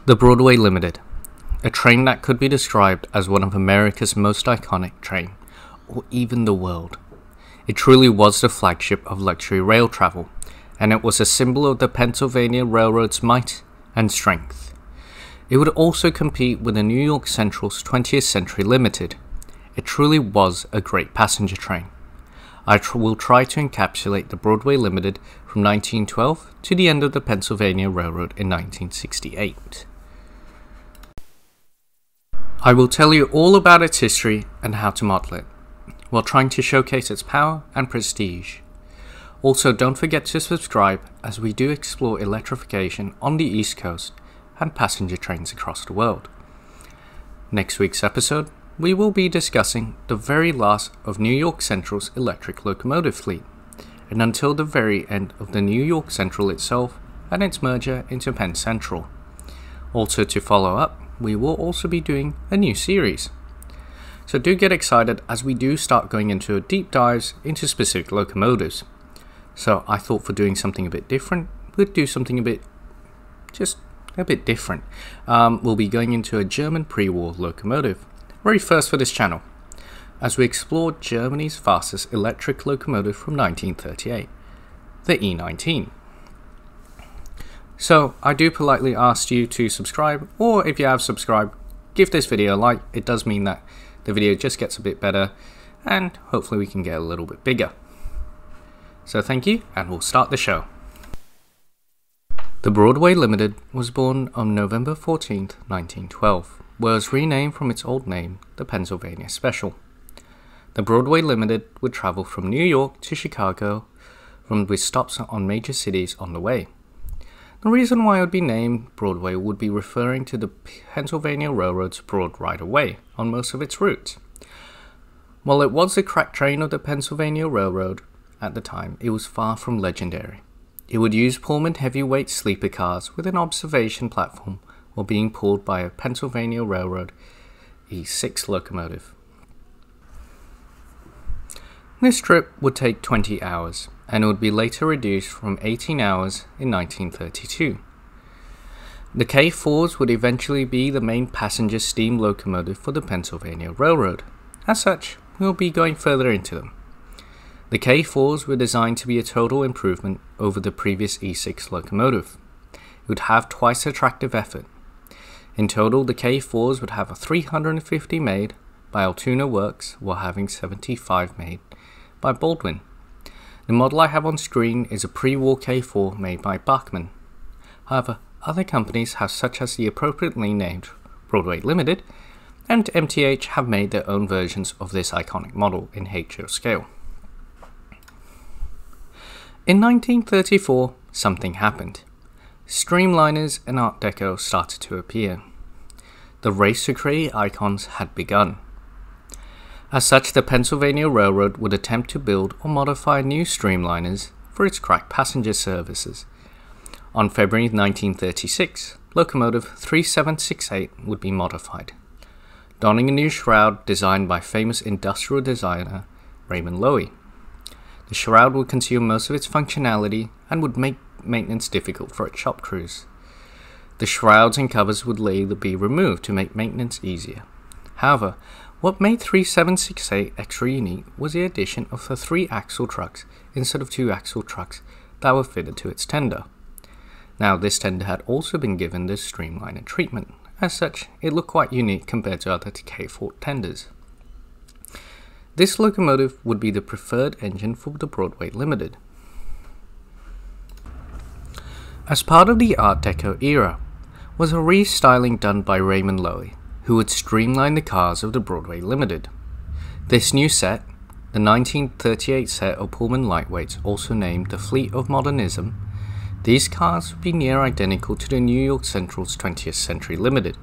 The Broadway Limited, a train that could be described as one of America's most iconic train, or even the world. It truly was the flagship of luxury rail travel, and it was a symbol of the Pennsylvania Railroad's might and strength. It would also compete with the New York Central's 20th Century Limited. It truly was a great passenger train. I will try to encapsulate the Broadway Limited from 1912 to the end of the Pennsylvania Railroad in 1968. I will tell you all about its history and how to model it, while trying to showcase its power and prestige. Also, don't forget to subscribe as we do explore electrification on the East Coast and passenger trains across the world. Next week's episode, we will be discussing the very last of New York Central's electric locomotive fleet, and until the very end of the New York Central itself and its merger into Penn Central. Also, to follow up, we will also be doing a new series. So do get excited as we do start going into deep dives into specific locomotives. So I thought for doing something a bit different, we'd do something a bit different. We'll be going into a German pre-war locomotive, very first for this channel, as we explore Germany's fastest electric locomotive from 1938, the E19. So I do politely ask you to subscribe, or if you have subscribed, give this video a like. It does mean that the video just gets a bit better, and hopefully we can get a little bit bigger. So thank you, and we'll start the show. The Broadway Limited was born on November 14th, 1912, was renamed from its old name, the Pennsylvania Special. The Broadway Limited would travel from New York to Chicago, with stops on major cities on the way. The reason why it would be named Broadway would be referring to the Pennsylvania Railroad's broad right-of-way on most of its routes. While it was the crack train of the Pennsylvania Railroad at the time, it was far from legendary. It would use Pullman heavyweight sleeper cars with an observation platform while being pulled by a Pennsylvania Railroad E6 locomotive. This trip would take 20 hours, and it would be later reduced from 18 hours in 1932. The K4s would eventually be the main passenger steam locomotive for the Pennsylvania Railroad. As such, we'll be going further into them. The K4s were designed to be a total improvement over the previous E6 locomotive. It would have twice the tractive effort. In total, the K4s would have 350 made by Altoona Works, while having 75 made by Baldwin. The model I have on screen is a pre-war K4 made by Bachmann. However, other companies such as the appropriately named Broadway Limited and MTH have made their own versions of this iconic model in HO scale. In 1934, something happened. Streamliners and Art Deco started to appear. The race to create icons had begun. As such, the Pennsylvania Railroad would attempt to build or modify new streamliners for its crack passenger services. On February 1936, locomotive 3768 would be modified, donning a new shroud designed by famous industrial designer Raymond Loewy. The shroud would consume most of its functionality and would make maintenance difficult for its shop crews. The shrouds and covers would later be removed to make maintenance easier. However, what made 3768 extra unique was the addition of the 3-axle trucks instead of 2-axle trucks that were fitted to its tender. Now, this tender had also been given this streamliner treatment. As such, it looked quite unique compared to other K4 tenders. This locomotive would be the preferred engine for the Broadway Limited. As part of the Art Deco era was a restyling done by Raymond Loewy, who would streamline the cars of the Broadway Limited. This new set, the 1938 set of Pullman lightweights, also named the Fleet of Modernism, these cars would be near identical to the New York Central's 20th Century Limited,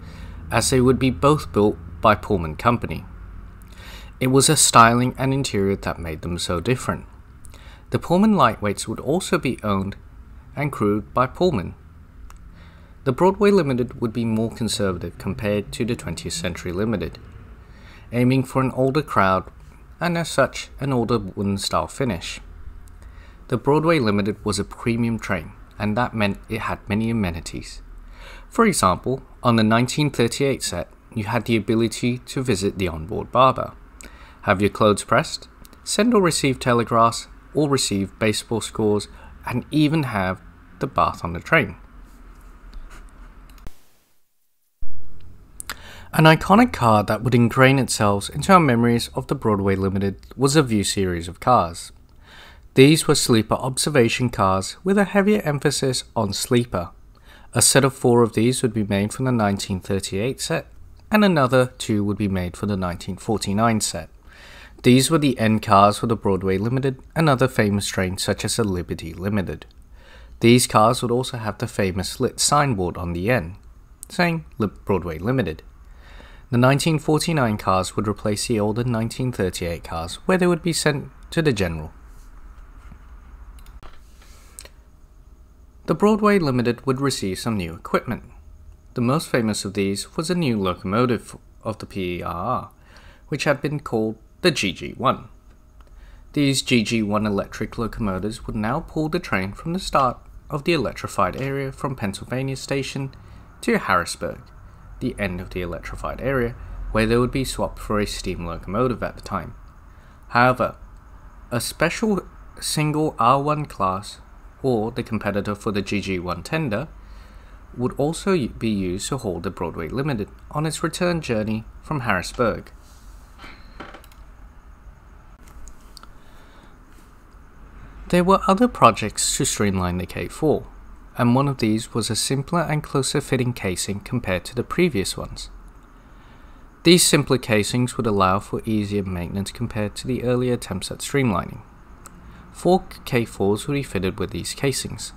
as they would be both built by Pullman Company. It was a styling and interior that made them so different. The Pullman lightweights would also be owned and crewed by Pullman. The Broadway Limited would be more conservative compared to the 20th Century Limited, aiming for an older crowd and as such an older wooden style finish. The Broadway Limited was a premium train, and that meant it had many amenities. For example, on the 1938 set, you had the ability to visit the onboard barber, have your clothes pressed, send or receive telegraphs, or receive baseball scores, and even have the bath on the train. An iconic car that would ingrain itself into our memories of the Broadway Limited was a View series of cars. These were sleeper observation cars with a heavier emphasis on sleeper. A set of 4 of these would be made for the 1938 set, and another 2 would be made for the 1949 set. These were the end cars for the Broadway Limited and other famous trains such as the Liberty Limited. These cars would also have the famous lit signboard on the end, saying Broadway Limited. The 1949 cars would replace the older 1938 cars, where they would be sent to the general. The Broadway Limited would receive some new equipment. The most famous of these was a new locomotive of the PERR, which had been called the GG1. These GG1 electric locomotives would now pull the train from the start of the electrified area from Pennsylvania Station to Harrisburg, the end of the electrified area, where they would be swapped for a steam locomotive at the time. However, a special single R1 class, or the competitor for the GG1 tender, would also be used to haul the Broadway Limited on its return journey from Harrisburg. There were other projects to streamline the K4, and one of these was a simpler and closer fitting casing compared to the previous ones. These simpler casings would allow for easier maintenance compared to the earlier attempts at streamlining. 4 K4s would be fitted with these casings.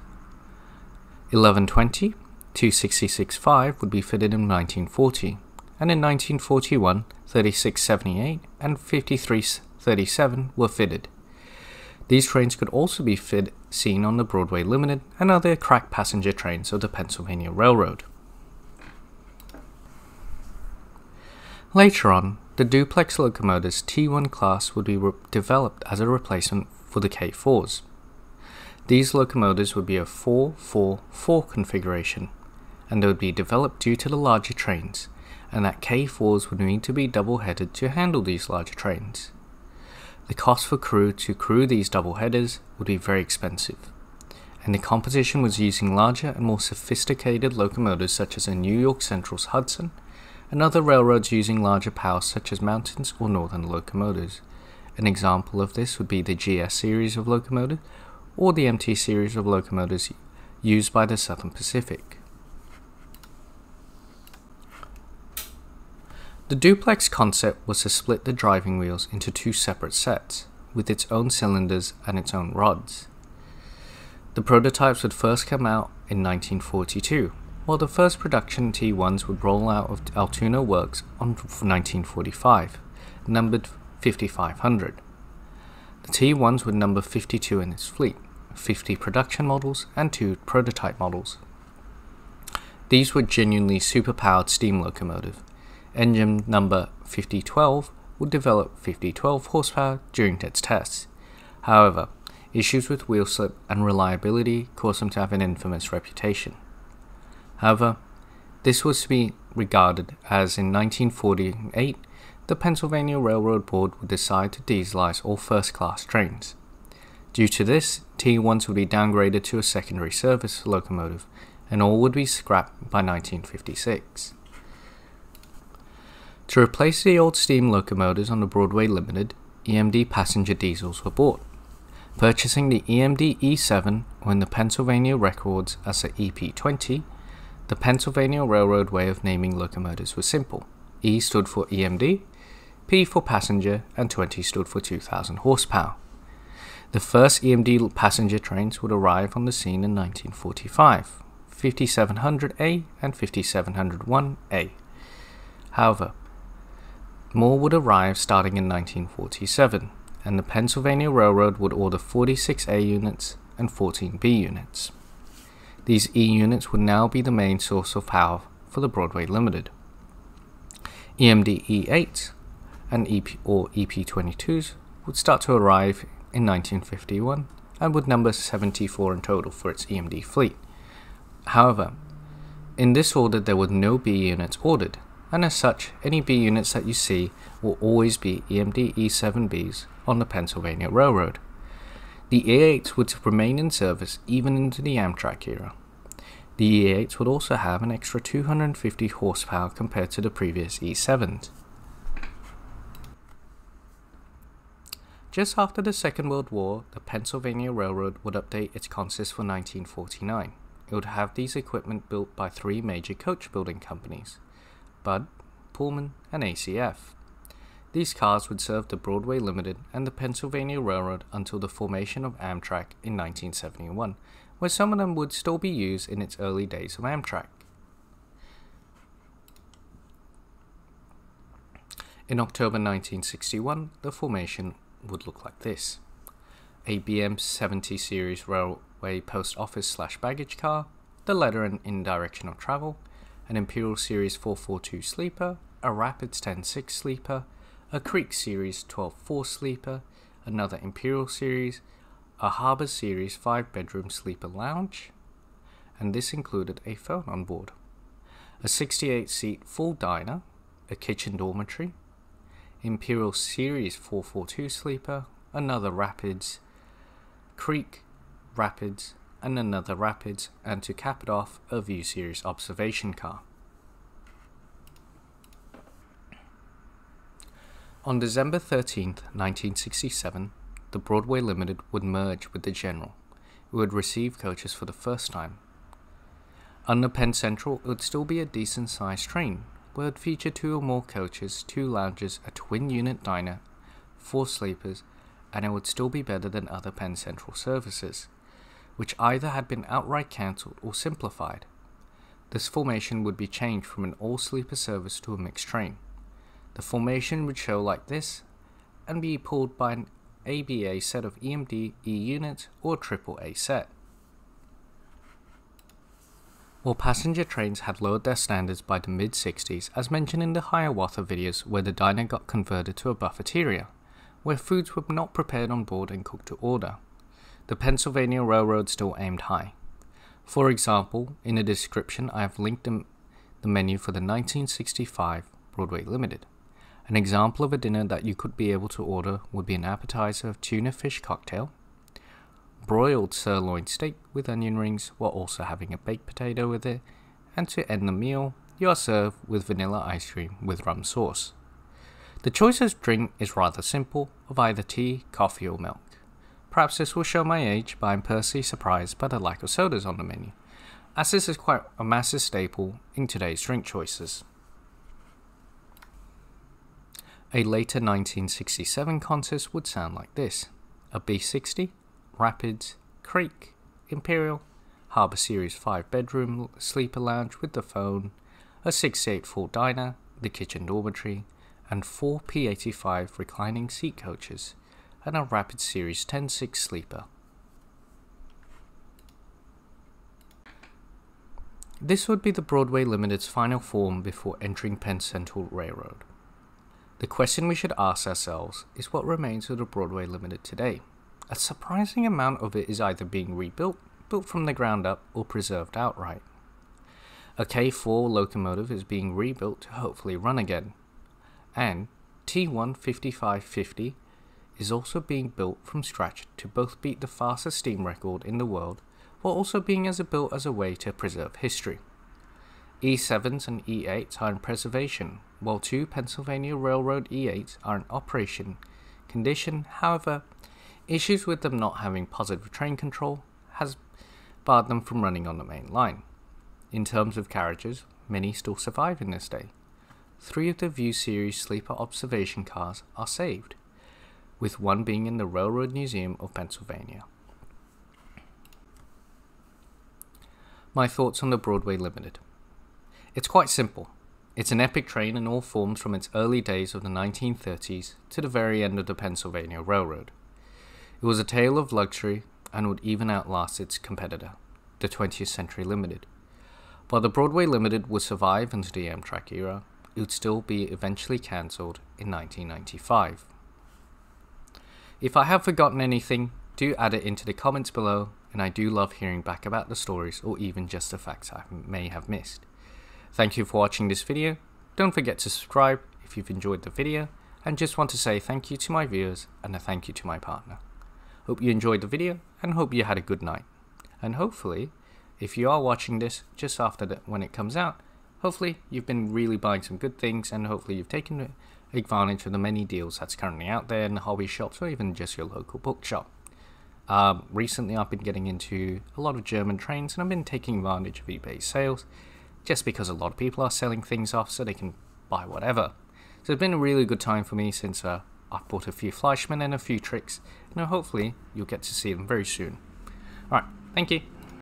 1120, 266-5 would be fitted in 1940, and in 1941, 3678 and 5337 were fitted. These trains could also be seen on the Broadway Limited and other crack passenger trains of the Pennsylvania Railroad. Later on, the duplex locomotives T1 class would be developed as a replacement for the K4s. These locomotives would be a 4-4-4 configuration, and they would be developed due to the larger trains, and that K4s would need to be double-headed to handle these larger trains. The cost for crew to crew these double headers would be very expensive, and the competition was using larger and more sophisticated locomotives such as the New York Central's Hudson, and other railroads using larger power such as Mountains or Northern locomotives. An example of this would be the GS series of locomotives or the MT series of locomotives used by the Southern Pacific. The duplex concept was to split the driving wheels into 2 separate sets, with its own cylinders and its own rods. The prototypes would first come out in 1942, while the first production T1s would roll out of Altoona Works on 1945, numbered 5500. The T1s would number 52 in its fleet, 50 production models and 2 prototype models. These were genuinely superpowered steam locomotive. Engine number 5012 would develop 5012 horsepower during its tests. However, issues with wheel slip and reliability caused them to have an infamous reputation. However, this was to be regarded as in 1948, the Pennsylvania Railroad Board would decide to dieselize all first-class trains. Due to this, T1s would be downgraded to a secondary service locomotive, and all would be scrapped by 1956. To replace the old steam locomotives on the Broadway Limited, EMD passenger diesels were bought. Purchasing the EMD E7 or in the Pennsylvania records as the EP20, the Pennsylvania Railroad way of naming locomotives was simple. E stood for EMD, P for passenger, and 20 stood for 2000 horsepower. The first EMD passenger trains would arrive on the scene in 1945, 5700A and 5701A. However, more would arrive starting in 1947, and the Pennsylvania Railroad would order 46A units and 14B units. These E units would now be the main source of power for the Broadway Limited. EMD E8 and EP22s would start to arrive in 1951 and would number 74 in total for its EMD fleet. However, In this order, there were no B units ordered, and as such, any B units that you see will always be EMD E7Bs on the Pennsylvania Railroad. The E8s would remain in service even into the Amtrak era. The E8s would also have an extra 250 horsepower compared to the previous E7s. Just after the Second World War, the Pennsylvania Railroad would update its consist for 1949. It would have these equipment built by three major coach building companies, Budd, Pullman, and ACF. These cars would serve the Broadway Limited and the Pennsylvania Railroad until the formation of Amtrak in 1971, where some of them would still be used in its early days of Amtrak. In October 1961, the formation would look like this: a BM 70 series railway post office / baggage car, the letter and in direction of travel, an Imperial Series 442 sleeper, a Rapids 10-6 sleeper, a Creek Series 12-4 sleeper, another Imperial Series, a Harbour Series 5-bedroom sleeper lounge, and this included a phone on board, a 68-seat full diner, a kitchen dormitory, Imperial Series 442 sleeper, another Rapids, Creek, Rapids, and another Rapids, and to cap it off, a View Series observation car. On December 13, 1967, the Broadway Limited would merge with the General, who would receive coaches for the first time. Under Penn Central, it would still be a decent-sized train, where it would feature 2 or more coaches, 2 lounges, a twin-unit diner, 4 sleepers, and it would still be better than other Penn Central services, which either had been outright cancelled or simplified. This formation would be changed from an all-sleeper service to a mixed train. The formation would show like this, and be pulled by an ABA set of EMD E units or a AAA set. While passenger trains had lowered their standards by the mid-60s, as mentioned in the Hiawatha videos, where the diner got converted to a buffeteria, where foods were not prepared on board and cooked to order, the Pennsylvania Railroad still aimed high. For example, in the description I have linked the menu for the 1965 Broadway Limited. An example of a dinner that you could be able to order would be an appetizer of tuna fish cocktail, broiled sirloin steak with onion rings while also having a baked potato with it, and to end the meal, you are served with vanilla ice cream with rum sauce. The choice of drink is rather simple, of either tea, coffee or milk. Perhaps this will show my age, but I'm personally surprised by the lack of sodas on the menu, as this is quite a massive staple in today's drink choices. A later 1967 consist would sound like this: a B60, Rapids, Creek, Imperial, Harbour Series 5-bedroom sleeper lounge with the phone, a 6-8 full diner, the kitchen dormitory, and 4 P85 reclining seat coaches, and a Rapids Series 10-6 sleeper. This would be the Broadway Limited's final form before entering Penn Central Railroad. The question we should ask ourselves is what remains of the Broadway Limited today. A surprising amount of it is either being rebuilt, built from the ground up, or preserved outright. A K4 locomotive is being rebuilt to hopefully run again, and T1 5550 is also being built from scratch to both beat the fastest steam record in the world while also being built as a way to preserve history. E7s and E8s are in preservation, while 2 Pennsylvania Railroad E8s are in operation condition. However, issues with them not having positive train control has barred them from running on the main line. In terms of carriages, many still survive in this day. 3 of the View Series sleeper observation cars are saved, with 1 being in the Railroad Museum of Pennsylvania. My thoughts on the Broadway Limited. It's quite simple. It's an epic train in all forms from its early days of the 1930s to the very end of the Pennsylvania Railroad. It was a tale of luxury and would even outlast its competitor, the 20th Century Limited. While the Broadway Limited would survive into the Amtrak era, it would still be eventually cancelled in 1995. If I have forgotten anything, do add it into the comments below, and I do love hearing back about the stories or even just the facts I may have missed. Thank you for watching this video. Don't forget to subscribe if you've enjoyed the video, and just want to say thank you to my viewers and a thank you to my partner. Hope you enjoyed the video and hope you had a good night. And hopefully, if you are watching this just after when it comes out, hopefully you've been really buying some good things, and hopefully you've taken advantage of the many deals that's currently out there in the hobby shops or even just your local bookshop. Recently I've been getting into a lot of German trains, and I've been taking advantage of eBay sales just because a lot of people are selling things off so they can buy whatever. So it's been a really good time for me since I've bought a few Fleischmann and a few tricks, and hopefully you'll get to see them very soon. Alright, thank you.